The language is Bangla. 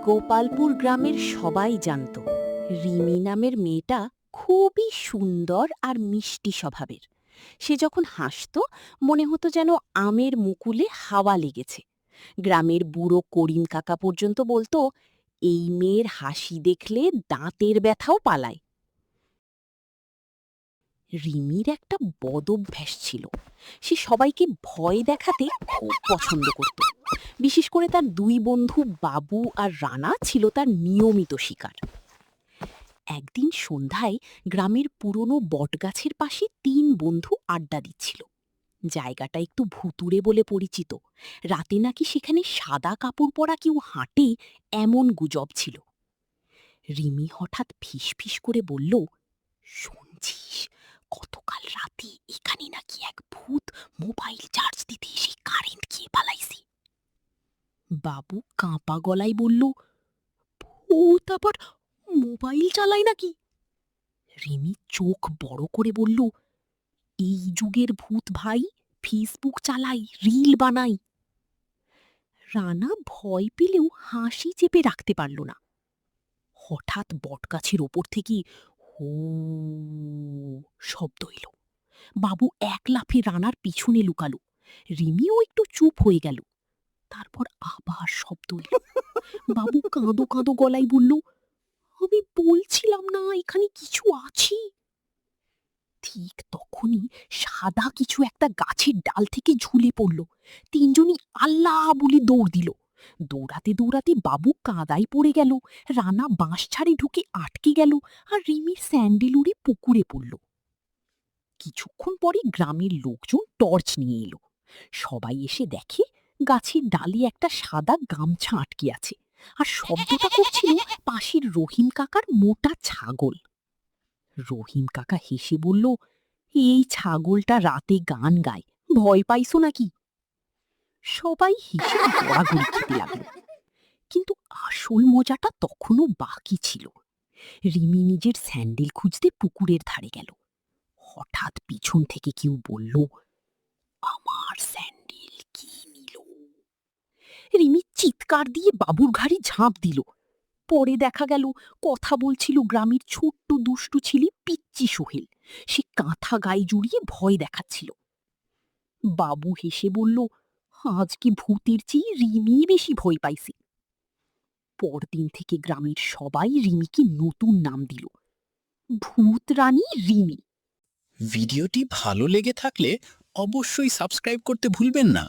গোপালপুর গ্রামের সবাই জানত রিমি নামের মেয়েটা খুবই সুন্দর আর মিষ্টি স্বভাবের। সে যখন হাসত মনে হতো যেন আমের মুকুলে হাওয়া লেগেছে। গ্রামের বুড়ো করিম কাকা পর্যন্ত বলতো এই মেয়ের হাসি দেখলে দাঁতের ব্যথাও পালায়। রিমির একটা বদঅভ্যাস ছিল, সে সবাইকে ভয় দেখাতে খুব পছন্দ করত। বিশেষ করে তার দুই বন্ধু বাবু আর রানা ছিল তার নিয়মিত শিকার। একদিন সন্ধ্যায় গ্রামের পুরনো বটগাছের পাশে তিন বন্ধু আড্ডা দিচ্ছিল। জায়গাটা একটু ভুতুড়ে বলে পরিচিত। রাতে নাকি সেখানে সাদা কাপড় পরা কেউ হাঁটে, এমন গুজব ছিল। রিমি হঠাৎ ফিসফিস করে বলল, শুনছিস, গতকাল রাতে এখানে নাকি এক ভূত মোবাইল চার্জ দিতে এসে কারেন্ট খেয়ে পালাইছে। বাবু কাঁপা গলায় বলল, ভূত আবার মোবাইল চালায় নাকি? রিমি চোখ বড় করে বলল, এই যুগের ভূত ভাই, ফেসবুক চালাই, রিল বানাই। রানা ভয় পেলেও হাসি চেপে রাখতে পারল না। হঠাৎ বটগাছের ওপর থেকে হো শব্দ এলো। বাবু এক লাফে রানার পিছনে লুকালো। রিমিও একটু চুপ হয়ে গেল। তারপর আবার শব্দ এলো। বাবু কাঁদো কাঁদো গলায় বলল, আমি বলছিলাম না এখানে কিছু আছে। ঠিক তখনই সাদা কিছু একটা গাছের ডাল থেকে ঝুলে পড়ল। তিনজনই আল্লাহ বলে দৌড় দিল। দৌড়াতে দৌড়াতে বাবু কাদায় পড়ে গেল, রানা বাঁশ ছাড়ে ঢুকে আটকে গেল, আর রিমির স্যান্ডেল উড়ে পুকুরে পড়ল। কিছুক্ষণ পরে গ্রামের লোকজন টর্চ নিয়ে এলো। সবাই এসে দেখে গাছের ডালে একটা সাদা গামছা আটকে আছে, আর শব্দটা করছিল পাশের রহিম কাকার মোটা ছাগল। রহিম কাকা হেসে বলল, এই ছাগলটা রাতে গান গায়, ভয় পাইছো নাকি? সবাই হেসে গড়াগড়ি খেতে লাগলো। কিন্তু আসল মজাটা তখনও বাকি ছিল। রিমি নিজের স্যান্ডেল খুঁজতে পুকুরের ধারে গেল। হঠাৎ পিছন থেকে কেউ বলল, আমার স্যান্ডেল কি নিল? রিমি চিৎকার দিয়ে বাবুর ঘাড়ে ঝাঁপ দিল। পরে দেখা গেল কথা বলছিল গ্রামের ছোট্ট দুষ্টু ছেলে পিচ্চি সোহেল। সে কাঁথা গায়ে জড়িয়ে ভয় দেখাচ্ছিল। বাবু হেসে বলল, আজকে ভূতের চেয়ে রিমি বেশি ভয় পাইছে। পরদিন থেকে গ্রামের সবাই রিমিকে নতুন নাম দিল, ভূত রানী রিমি। ভিডিওটি ভালো লেগে থাকলে অবশ্যই সাবস্ক্রাইব করতে ভুলবেন না।